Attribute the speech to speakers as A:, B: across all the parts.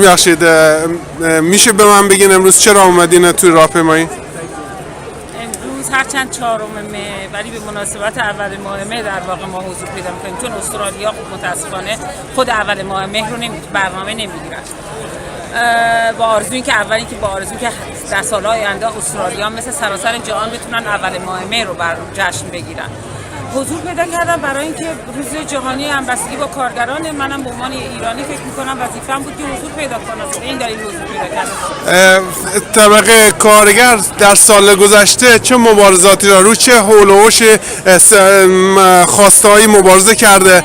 A: ببخشید میشه به من بگین امروز چرا اومدین توی راهپیمایی؟
B: امروز هرچند چهارمه ولی به مناسبت اول ماه مه در واقع ما حضور پیدا می‌کنیم، چون استرالیا خب متاسفانه خود اول ماه مه رو برنامه نمیگیرن. با آرزویی که اولی که با آرزویی که در سال‌های آینده استرالیا مثل سراسر جهان بتونن اول ماه مه رو بر جشن بگیرن. حضور پیدا کردم برای اینکه روز جهانی همبستگی با کارگران، منم به عنوان ایرانی فکر می‌کنم وظیفه‌ام بود که حضور پیدا کنم. این دلیل حضور پیدا کردم.
A: طبقه کارگر در سال گذشته چه مبارزاتی را رو چه حول و حوش خواسته‌هایی مبارزه کرده؟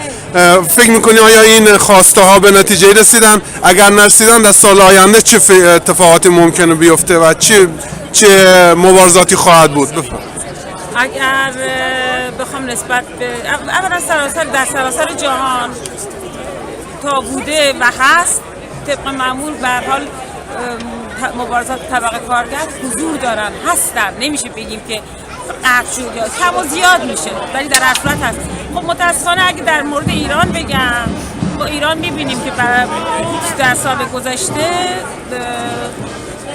A: فکر می‌کنی آیا این خواسته ها به نتیجه رسیدن؟ اگر نرسیدن در سال آینده چه اتفاقاتی ممکنه بیفته و چه مبارزاتی خواهد بود؟
B: اگر بخوام نسبت به اولا در سراسر جهان تا بوده و هست طبق معمول به هر حال مبارزات طبقه کارگر حضور دارن، هستن، نمیشه بگیم که قطع شد یا کم و زیاد میشه، ولی در اصل هست. خب متاسفانه اگه در مورد ایران بگم، با ایران میبینیم که در سال گذشته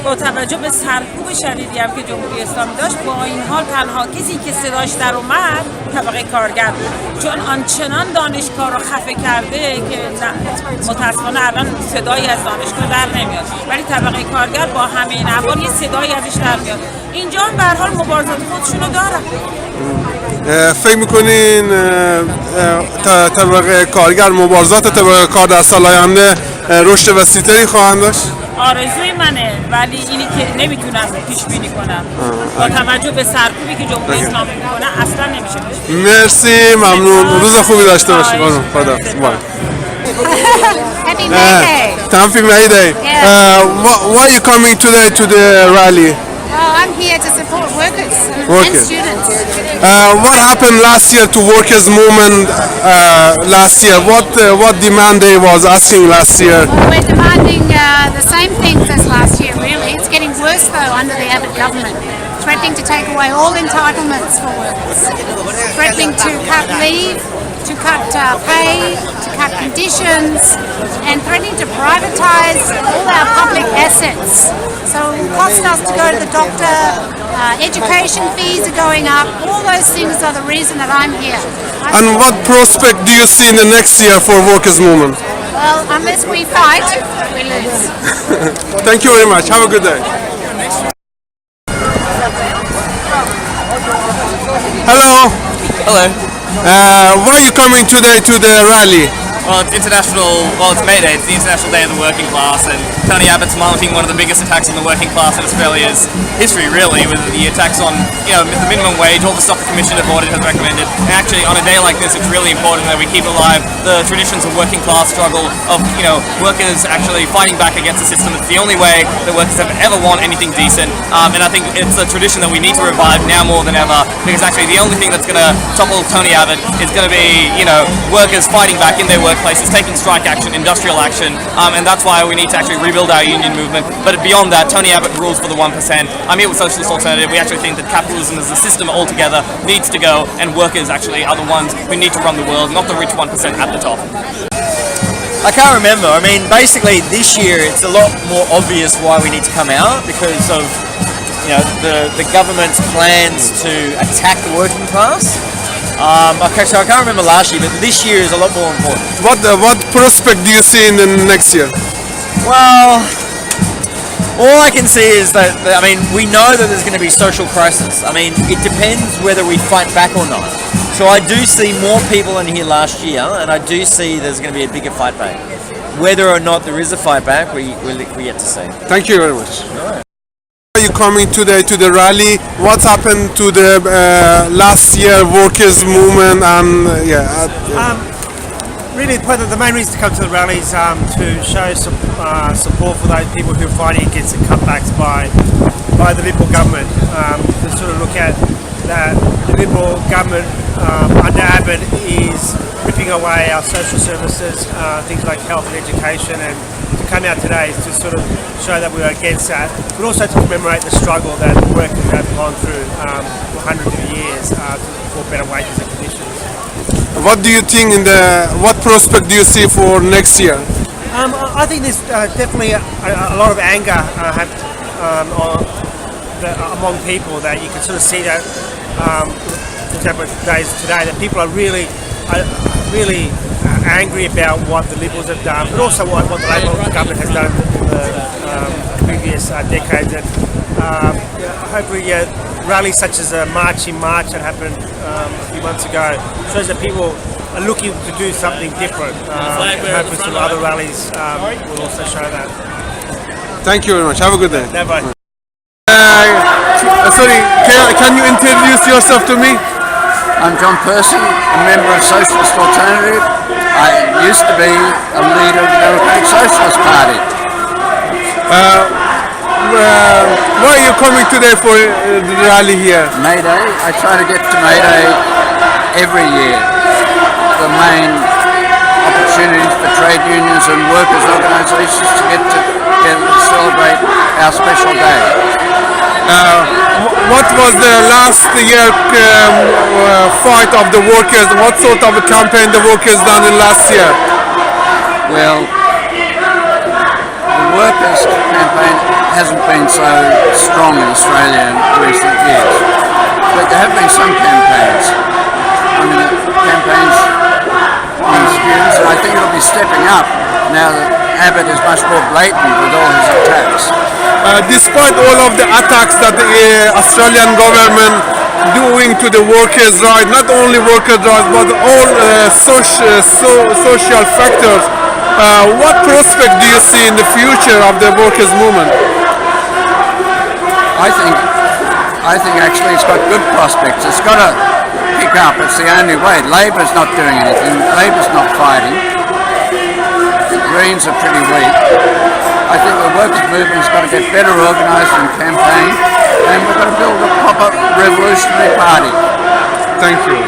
B: با توجه به سرکوب شدیدی هم که جمهوری اسلامی داشت، با این حال تنها کسی که صداش در اومد طبقه کارگر بود، چون آنچنان دانشگاه رو خفه کرده که متاسفانه الان صدایی از دانشگاه در نمیاد، ولی طبقه کارگر با همه این احوال یه صدایی ازش در میاد. اینجا هم به هر حال مبارزات خودشونو دارن.
A: فکر میکنین طبقه کارگر مبارزات طبقه کار در سال آینده رشد وسیع‌تری خواهند داشت؟
B: آرزوی منه، ولی اینی که نمیتونم پیش بینی کنم با توجه به سرکوبی که جمهوری اسلامی میکنه اصلا نمیشه پیش بینی.
A: مرسی، ممنون، روز خوبی داشته باشید. خدا بای.
C: Happy May Day.
A: Happy May Day. Why are you coming today to the rally?
C: Oh, I'm here to support workers and students.
A: What happened last year to workers' movement last year? What demand they was asking last year?
C: We're demanding the same things as last year, really. It's getting worse, though, under the Abbott government. Threatening to take away all entitlements for workers. Threatening to cut leave, to cut pay, to cut conditions, and threatening to privatise all our public assets. So it will cost us to go to the doctor, education fees are going up, all those things are the reason that I'm here.
A: And what prospect do you see in the next year for workers' movement?
C: Well, unless we fight, we lose.
A: Thank you very much. Have a good day. Hello.
D: Hello.
A: Why are you coming today to the rally?
D: Well, it's it's May Day, it's the International Day of the Working Class, and Tony Abbott's mounting one of the biggest attacks on the working class in Australia's history, really, with the attacks on, the minimum wage, all the stuff the Commission of Audit has recommended. And actually, on a day like this, it's really important that we keep alive the traditions of working class struggle, of, workers actually fighting back against the system. It's the only way that workers have ever won anything decent, and I think it's a tradition that we need to revive now more than ever, because actually the only thing that's going to topple Tony Abbott is going to be, workers fighting back in their workplaces, taking strike action, industrial action, and that's why we need to actually rebuild our union movement. But beyond that, Tony Abbott rules for the 1%. I'm here with Socialist Alternative. We actually think that capitalism as a system altogether needs to go, and workers actually are the ones who need to run the world, not the rich 1% at the top.
E: I can't remember. I mean, basically this year it's a lot more obvious why we need to come out, because of the government's plans to attack the working class. Okay, so I can't remember last year, but this year is a lot more important.
A: What prospect do you see in the next year?
E: Well, all I can see is that, we know that there's going to be social crisis. I mean, it depends whether we fight back or not. So I do see more people in here last year, and I do see there's going to be a bigger fight back. Whether or not there is a fight back, we're yet to see.
A: Thank you very much. Are you coming today to the rally? What happened to the last year workers' movement? And
F: really, the main reason to come to the rally is to show some support for those people who are fighting against the cutbacks by the Liberal government. To sort of look at that the Liberal government under Abbott is ripping away our social services, things like health and education, and to come out today is to sort of show that we are against that, but also to commemorate the struggle that workers have gone through for hundreds of years for better wages and conditions.
A: What do you think what prospect do you see for next year?
F: I think there's definitely a lot of anger among people that you can sort of see that, for example, today that people are really angry about what the Liberals have done, but also what the Labor government has done in the previous decades. And hopefully, rallies such as March in March that happened a few months ago shows that people are looking to do something different. Hopefully, some other rallies will also show that.
A: Thank you very much. Have a good day.
F: Never.
A: Sorry, can you introduce yourself to me?
G: I'm John Percy, a member of Socialist Alternative. I used to be a leader of the Democratic Socialist Party.
A: Why are you coming today for the rally here?
G: May Day, I try to get to May Day every year. The main opportunities for trade unions and workers' organisations to get together to celebrate our special day.
A: What was the last year fight of the workers? What sort of a campaign the workers done in last year?
G: Well, the workers' campaign hasn't been so strong in Australia in recent years, but there have been some campaigns. I mean, campaigns on students, and I think it'll be stepping up now that Abbott is much more blatant with all his attacks.
A: Despite all of the attacks that the Australian government doing to the workers' rights, not only workers' rights but all social factors, what prospect do you see in the future of the workers' movement?
G: I think actually it's got good prospects. It's got to pick up. It's the only way. Labor's not doing anything. Labor's not fighting. The Greens are pretty weak. I think the workers' movement's got to get better organised and campaign, and we've got to build a proper revolutionary party.
A: Thank you.